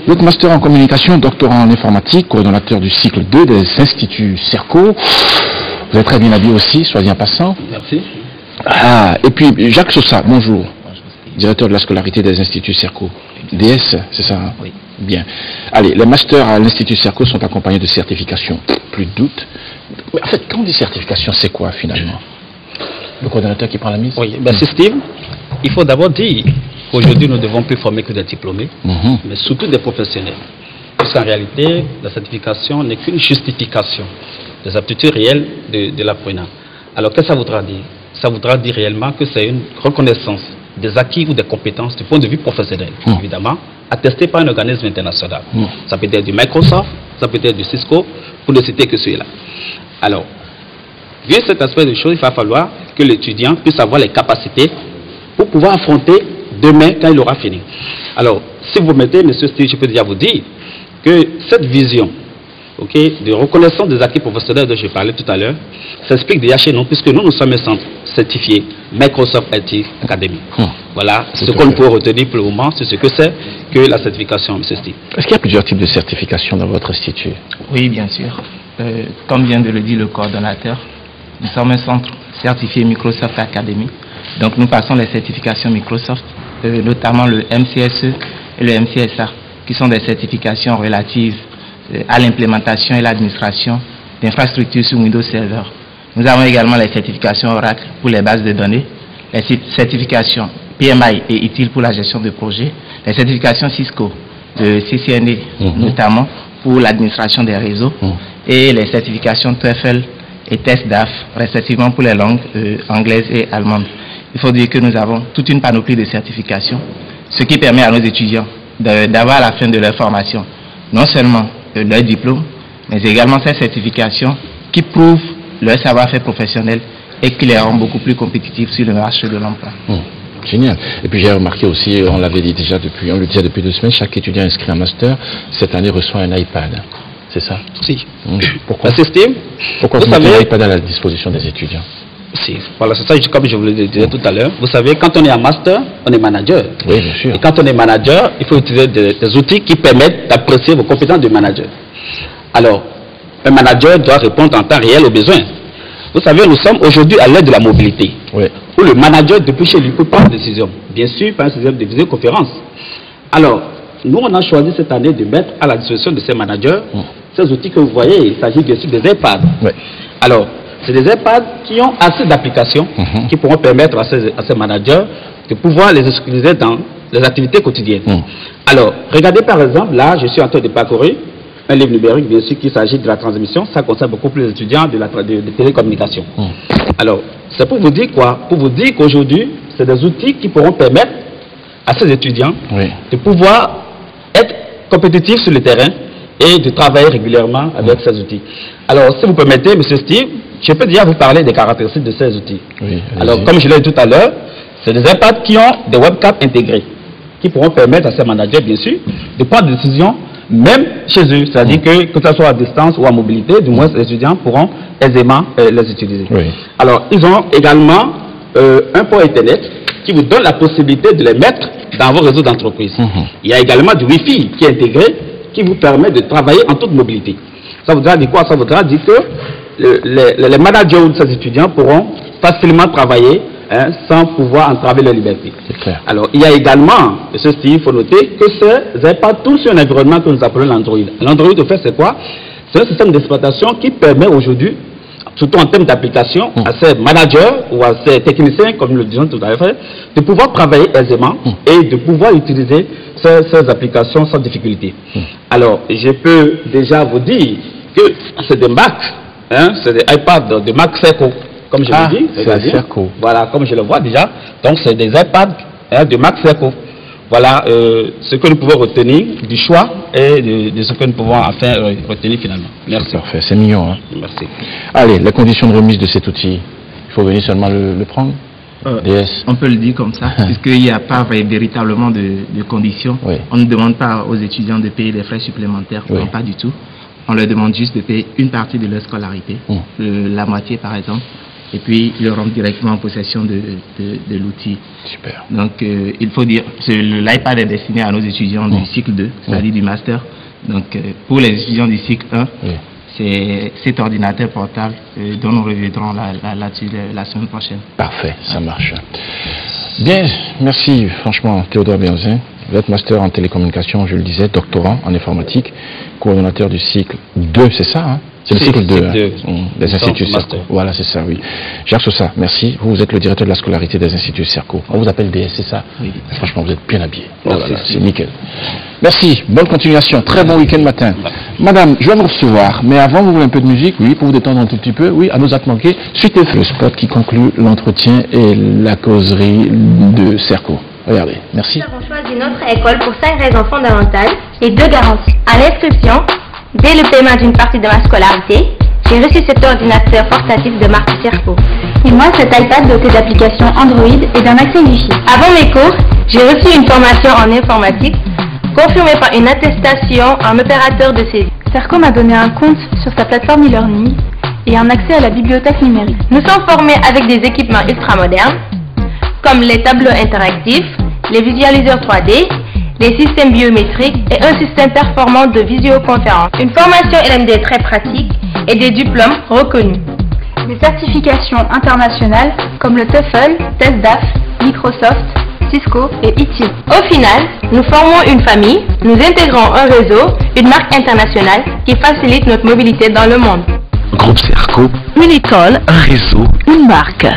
Votre master en communication, doctorant en informatique, coordonnateur du cycle 2 des instituts Cerco. Vous êtes très bien habillé aussi, soyez en passant. Merci. Ah, et puis Jacques Sosa, bonjour. Directeur de la scolarité des instituts Cerco. DS, c'est ça, hein? Oui. Bien. Allez, les masters à l'Institut Cerco sont accompagnés de certifications. Plus de doute. Mais en fait, quand on dit certification, c'est quoi finalement? Le coordonnateur qui prend la mise? Oui, ben, c'est Steve. Il faut d'abord dire qu'aujourd'hui, nous ne devons plus former que des diplômés, mais surtout des professionnels. Parce qu'en réalité, la certification n'est qu'une justification des aptitudes réelles de l'apprenant. Alors, qu'est-ce que ça voudra dire? Ça voudra dire réellement que c'est une reconnaissance des acquis ou des compétences du point de vue professionnel, évidemment, attesté par un organisme international. Ça peut être du Microsoft, ça peut être du Cisco, pour ne citer que celui-là. Alors, vu cet aspect des choses, il va falloir que l'étudiant puisse avoir les capacités pour pouvoir affronter demain quand il aura fini. Alors, si vous mettez, monsieur Steve, je peux déjà vous dire que cette vision de reconnaissance des acquis professionnels dont je parlais tout à l'heure s'explique déjà chez nous, puisque nous sommes un centre certifié Microsoft IT Academy. Voilà ce qu'on peut retenir pour le moment, c'est ce que c'est que la certification, M. Steve. Est-ce qu'il y a plusieurs types de certifications dans votre institut? Oui, bien sûr. Comme vient de le dire le coordonnateur, nous sommes un centre certifié Microsoft Academy. Donc nous passons les certifications Microsoft, notamment le MCSE et le MCSA, qui sont des certifications relatives à l'implémentation et l'administration d'infrastructures sur Windows Server. Nous avons également les certifications Oracle pour les bases de données, les certifications PMI et ITIL pour la gestion de projets, les certifications Cisco de CCNA notamment pour l'administration des réseaux et les certifications TOEFL et TestDAF respectivement pour les langues anglaises et allemandes. Il faut dire que nous avons toute une panoplie de certifications, ce qui permet à nos étudiants d'avoir à la fin de leur formation non seulement leur diplôme, mais également ces certifications qui prouvent leur savoir-faire professionnel et qui les rend beaucoup plus compétitifs sur le marché de l'emploi. Génial. Et puis j'ai remarqué aussi, on l'avait dit déjà depuis, on le disait depuis 2 semaines, chaque étudiant inscrit en master, cette année reçoit un iPad. C'est ça? Si. Pourquoi? Pourquoi vous mettez l'iPad à la disposition des étudiants? Si. Voilà, c'est ça, comme je vous le disais tout à l'heure. Vous savez, quand on est en master, on est manager. Oui, bien sûr. Et quand on est manager, il faut utiliser des outils qui permettent d'apprécier vos compétences de manager. Alors, un manager doit répondre en temps réel aux besoins. Vous savez, nous sommes aujourd'hui à l'ère de la mobilité, où le manager, depuis chez lui, peut prendre des décisions. Bien sûr, par un système de visioconférence. Alors, nous, on a choisi cette année de mettre à la disposition de ces managers ces outils que vous voyez. Il s'agit bien sûr des iPads. Alors, c'est des iPads qui ont assez d'applications qui pourront permettre à ces managers de pouvoir les utiliser dans les activités quotidiennes. Alors, regardez par exemple, là, je suis en train de parcourir un livre numérique, bien sûr, qu'il s'agit de la transmission. Ça concerne beaucoup plus les étudiants de télécommunications. Alors, c'est pour vous dire quoi? Pour vous dire qu'aujourd'hui, c'est des outils qui pourront permettre à ces étudiants de pouvoir être compétitifs sur le terrain et de travailler régulièrement avec ces outils. Alors, si vous permettez, M. Steve, je peux déjà vous parler des caractéristiques de ces outils. Alors, comme je l'ai dit tout à l'heure, c'est des iPads qui ont des webcams intégrés, qui pourront permettre à ces managers, bien sûr, de prendre des décisions même chez eux. C'est-à-dire que ce soit à distance ou à mobilité, du moins les étudiants pourront aisément les utiliser. Alors, ils ont également un port Internet qui vous donne la possibilité de les mettre dans vos réseaux d'entreprise. Il y a également du Wi-Fi qui est intégré, qui vous permet de travailler en toute mobilité. Ça voudra dire quoi? Ça voudra dire que les managers de ces étudiants pourront facilement travailler sans pouvoir entraver leur liberté. Alors, il y a également, M. Steve, il faut noter que ces iPads tournent sur un environnement que nous appelons l'Android. L'Android, au fait, c'est quoi? C'est un système d'exploitation qui permet aujourd'hui, surtout en termes d'application, à ces managers ou à ces techniciens, comme nous le disons tout à l'heure, de pouvoir travailler aisément et de pouvoir utiliser ces applications sans difficulté. Alors, je peux déjà vous dire que c'est des Mac, c'est des iPads de Mac Cerco, comme je le dis. C'est Cerco. Voilà, comme je le vois déjà. Donc, c'est des iPads de Mac Cerco. Voilà ce que nous pouvons retenir du choix et de ce que nous pouvons enfin retenir finalement. Merci. Parfait, c'est mignon. Merci. Allez, les conditions de remise de cet outil, il faut venir seulement le prendre. DS. On peut le dire comme ça, puisqu'il n'y a pas véritablement de conditions. On ne demande pas aux étudiants de payer des frais supplémentaires, non, pas du tout. On leur demande juste de payer une partie de leur scolarité, la moitié par exemple, et puis ils rentrent directement en possession de l'outil. Super. Donc il faut dire, l'iPad est destiné à nos étudiants du cycle 2, c'est-à-dire du master. Donc pour les étudiants du cycle 1, c'est cet ordinateur portable dont nous reviendrons là-dessus la semaine prochaine. Parfait, ça marche. Bien, merci franchement Théodore Béonzin. Vous êtes master en télécommunication, je le disais, doctorant en informatique, coordonnateur du cycle 2, c'est ça, hein? C'est le cycle 2 des instituts Serco. Voilà, c'est ça, oui. Jacques Sosa, merci. Vous êtes le directeur de la scolarité des instituts Serco. On vous appelle DS, c'est ça? Oui. Franchement, vous êtes bien habillé. Voilà, c'est nickel. Merci, bonne continuation. Très bon week-end matin. Madame, je vais vous recevoir, mais avant, vous voulez un peu de musique, oui, pour vous détendre un tout petit peu, oui, à nos actes manqués. Suite et le spot qui conclut l'entretien et la causerie de Serco. Regardez, merci. Nous avons choisi notre école pour 5 raisons fondamentales et 2 garanties. À l'inscription, dès le paiement d'une partie de ma scolarité, j'ai reçu cet ordinateur portatif de marque Serco. Et moi, cet iPad doté d'applications Android et d'un accès Wi-Fi. Avant mes cours, j'ai reçu une formation en informatique, confirmée par une attestation en opérateur de saisie. Serco m'a donné un compte sur sa plateforme e-learning et un accès à la bibliothèque numérique. Nous sommes formés avec des équipements ultramodernes, comme les tableaux interactifs, les visualiseurs 3D, les systèmes biométriques et un système performant de visioconférence. Une formation LMD très pratique et des diplômes reconnus. Des certifications internationales comme le TOEFL, TESDAF, Microsoft, Cisco et ITIL. Au final, nous formons une famille, nous intégrons un réseau, une marque internationale qui facilite notre mobilité dans le monde. Groupe Serco, une école, un réseau, une marque.